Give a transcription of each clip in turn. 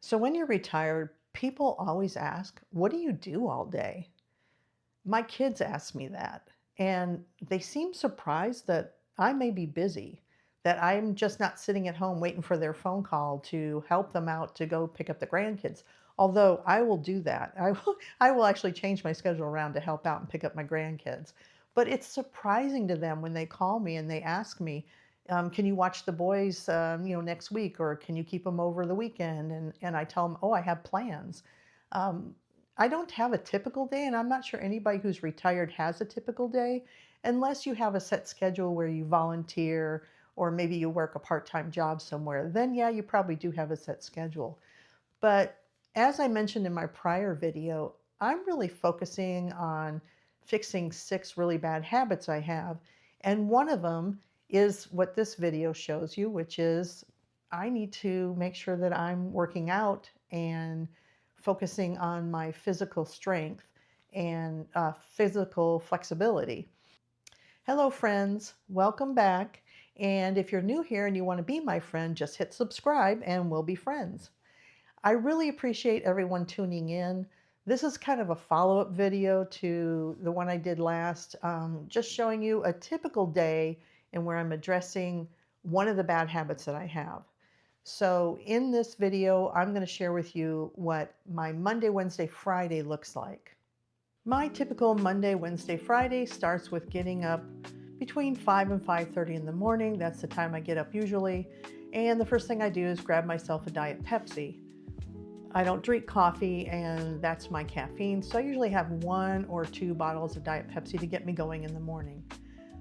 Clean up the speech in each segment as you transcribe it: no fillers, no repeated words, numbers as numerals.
So when you're retired, people always ask, what do you do all day? My kids ask me that, and they seem surprised that I may be busy, that I'm just not sitting at home waiting for their phone call to help them out to go pick up the grandkids. Although I will do that. I will actually change my schedule around to help out and pick up my grandkids. But it's surprising to them when they call me and they ask me, can you watch the boys, next week, or can you keep them over the weekend? And I tell them, oh, I have plans. Um, I don't have a typical day, and I'm not sure anybody who's retired has a typical day, unless you have a set schedule where you volunteer or maybe you work a part-time job somewhere. Then yeah, you probably do have a set schedule. But as I mentioned in my prior video, I'm really focusing on fixing 6 really bad habits I have. And one of them is what this video shows you, which is I need to make sure that I'm working out and focusing on my physical strength and physical flexibility. Hello, friends. Welcome back. And if you're new here and you want to be my friend, just hit subscribe and we'll be friends. I really appreciate everyone tuning in. This is kind of a follow-up video to the one I did last, just showing you a typical day and where I'm addressing one of the bad habits that I have. So in this video, I'm going to share with you what my Monday, Wednesday, Friday looks like. My typical Monday, Wednesday, Friday starts with getting up between 5 and 5:30 in the morning. That's the time I get up usually. And the first thing I do is grab myself a Diet Pepsi. I don't drink coffee, and that's my caffeine. So I usually have 1 or 2 bottles of Diet Pepsi to get me going in the morning.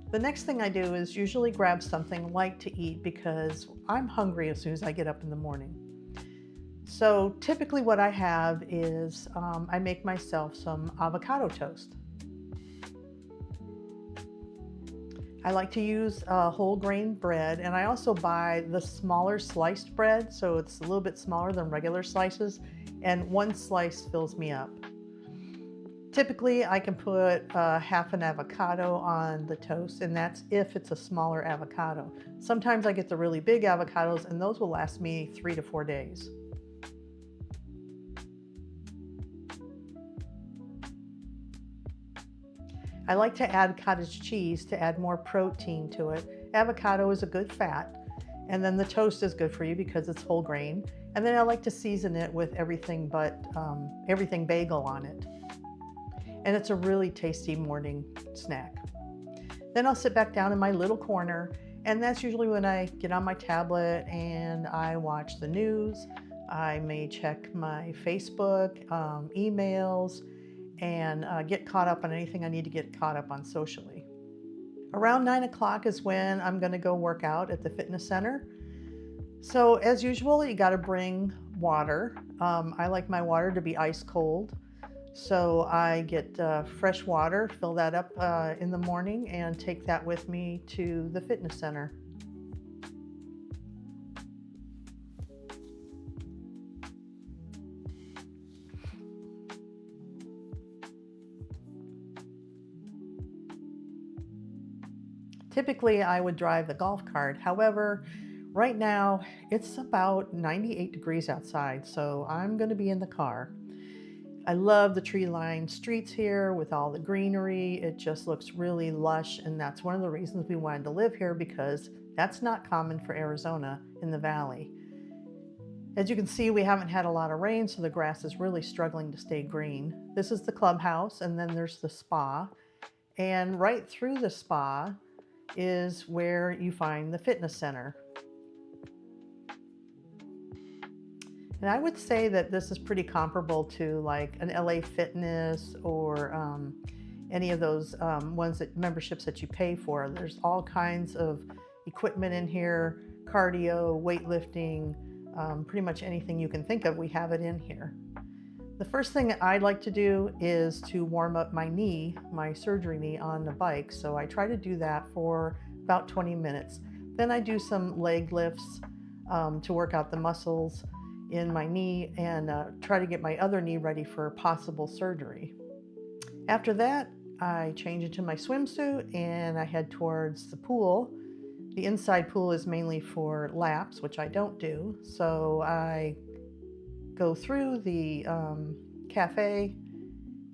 The next thing I do is usually grab something light to eat because I'm hungry as soon as I get up in the morning. So typically what I have is I make myself some avocado toast. I like to use whole grain bread, and I also buy the smaller sliced bread, so it's a little bit smaller than regular slices, and 1 slice fills me up. Typically, I can put half an avocado on the toast, and that's if it's a smaller avocado. Sometimes I get the really big avocados, and those will last me 3 to 4 days. I like to add cottage cheese to add more protein to it. Avocado is a good fat, and then the toast is good for you because it's whole grain. And then I like to season it with everything but everything bagel on it. And it's a really tasty morning snack. Then I'll sit back down in my little corner, and that's usually when I get on my tablet and I watch the news. I may check my Facebook, emails, and get caught up on anything I need to get caught up on socially. Around 9 o'clock is when I'm going to go work out at the fitness center. So as usual, you got to bring water. I like my water to be ice cold. So I get fresh water, fill that up in the morning, and take that with me to the fitness center. Typically, I would drive the golf cart. However, right now it's about 98 degrees outside, so I'm going to be in the car. I love the tree-lined streets here with all the greenery. It just looks really lush, and that's one of the reasons we wanted to live here because that's not common for Arizona in the valley. As you can see, we haven't had a lot of rain, so the grass is really struggling to stay green. This is the clubhouse, and then there's the spa. And right through the spa is where you find the fitness center. And I would say that this is pretty comparable to like an LA Fitness or any of those memberships that you pay for. There's all kinds of equipment in here, cardio, weightlifting, pretty much anything you can think of, we have it in here. The first thing I'd like to do is to warm up my knee, my surgery knee on the bike. So I try to do that for about 20 minutes. Then I do some leg lifts to work out the muscles in my knee and try to get my other knee ready for possible surgery. After that, I change into my swimsuit and I head towards the pool. The inside pool is mainly for laps, which I don't do. So I go through the cafe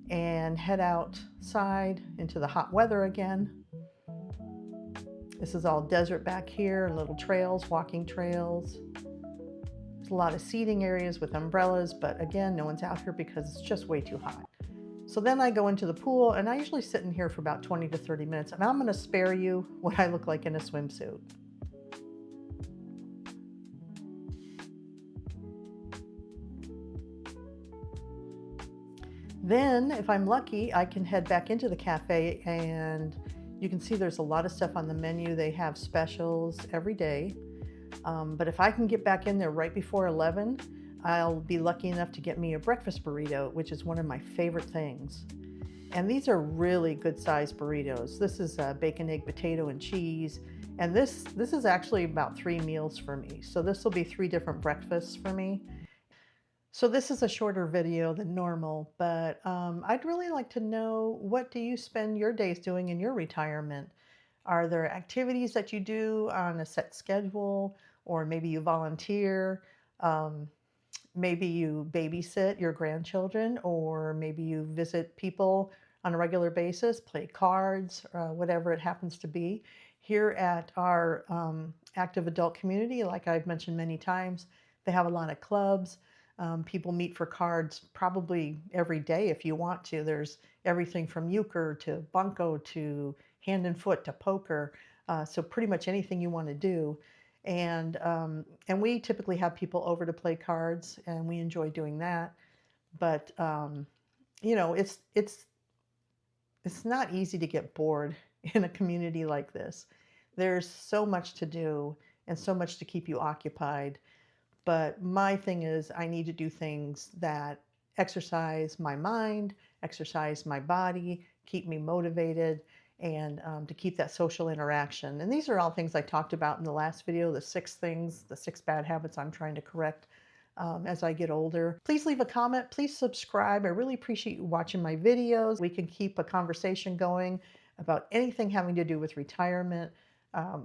and head outside into the hot weather again. This is all desert back here, little trails, walking trails. There's a lot of seating areas with umbrellas, but again, no one's out here because it's just way too hot. So then I go into the pool, and I usually sit in here for about 20 to 30 minutes, and I'm going to spare you what I look like in a swimsuit. Then, if I'm lucky, I can head back into the cafe, and you can see there's a lot of stuff on the menu. They have specials every day. But if I can get back in there right before 11, I'll be lucky enough to get me a breakfast burrito, which is one of my favorite things. And these are really good sized burritos. This is bacon, egg, potato, and cheese. And this is actually about 3 meals for me. So this will be 3 different breakfasts for me. So this is a shorter video than normal, but I'd really like to know, what do you spend your days doing in your retirement? Are there activities that you do on a set schedule, or maybe you volunteer? Um, Maybe you babysit your grandchildren, or maybe you visit people on a regular basis, play cards, whatever it happens to be. Here at our active adult community, like I've mentioned many times, they have a lot of clubs. People meet for cards probably every day if you want to. There's everything from euchre to bunco to hand and foot to poker. So pretty much anything you want to do. And we typically have people over to play cards, and we enjoy doing that. But you know, it's not easy to get bored in a community like this. There's so much to do and so much to keep you occupied. But my thing is, I need to do things that exercise my mind, exercise my body, keep me motivated, and to keep that social interaction. And these are all things I talked about in the last video, the 6 things, the 6 bad habits I'm trying to correct as I get older. Please leave a comment. Please subscribe. I really appreciate you watching my videos. We can keep a conversation going about anything having to do with retirement.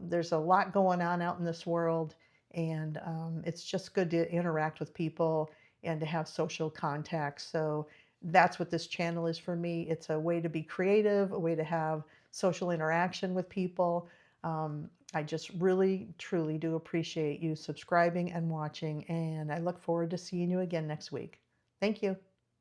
There's a lot going on out in this world, and it's just good to interact with people and to have social contacts. So that's what this channel is for me. It's a way to be creative, a way to have social interaction with people. I just really, truly do appreciate you subscribing and watching, and I look forward to seeing you again next week. Thank you.